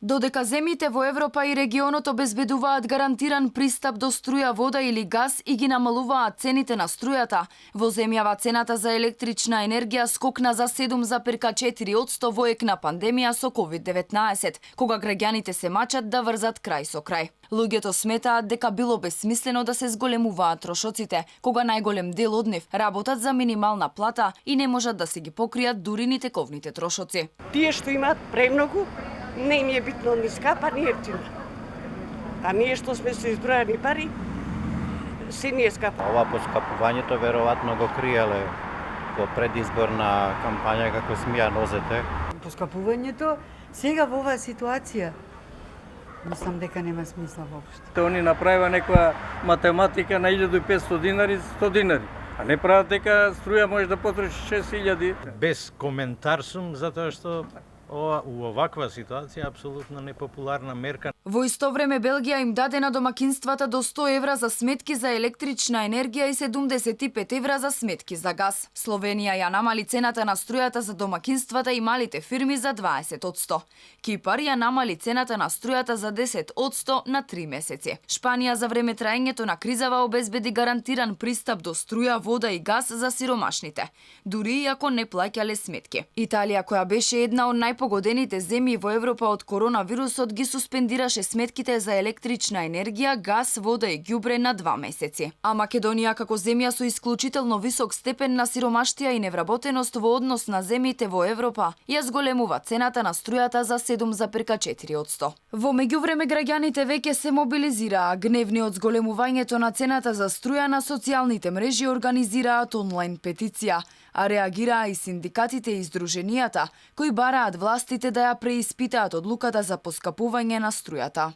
Додека земјите во Европа и регионот обезбедуваат гарантиран пристап до струја, вода или газ и ги намалуваат цените на струјата, во земјава цената за електрична енергија скокна за 7,4% во ек на пандемија со COVID-19, кога граѓаните се мачат да врзат крај со крај. Луѓето сметаат дека било бесмислено да се зголемуваат трошоците, кога најголем дел од нив работат за минимална плата и не можат да се ги покријат дури ни тековните трошоци. Тие што имаат премногу, не им е битно ни скапа, ни ефтина. А ние што сме со избројани пари, се ни е скапа. Ова поскапувањето веројатно го криеле во предизборна кампања како смија нозете. Поскапувањето сега во оваа ситуација мислам дека нема смисла воопшто. Они направива некоја математика на 1500 динари, 100 динари. А не прават дека струја може да потроши 6000. Без коментар сум затоа што у оваква ситуација апсолутно непопуларна мерка. Во исто време Белгија им даде на домакинствата до 100 евра за сметки за електрична енергија и 75 евра за сметки за газ. Словенија ја намали цената на струјата за домакинствата и малите фирми за 20%. Кипар ја намали цената на струјата за 10% на 3 месеци. Шпанија за време траењето на кризава обезбеди гарантиран пристап до струја, вода и газ за сиромашните, дури и ако не плаќале сметки. Италија, која беше една од најпогодените земји во Европа од коронавирусот, ги суспендираше сметките за електрична енергија, газ, вода и ѓубре на 2 месеци. А Македонија, како земја со исклучително висок степен на сиромаштија и невработеност во однос на земјите во Европа, ја зголемува цената на струјата за 7,4%. Во меѓувреме граѓаните веќе се мобилизираа, гневни од зголемувањето на цената за струја, на социјалните мрежи организираат онлайн петиција, а реагираа и синдикатите и издруженијата, кои бараат властите да ја преиспитаат одлуката за поскапување на струјата.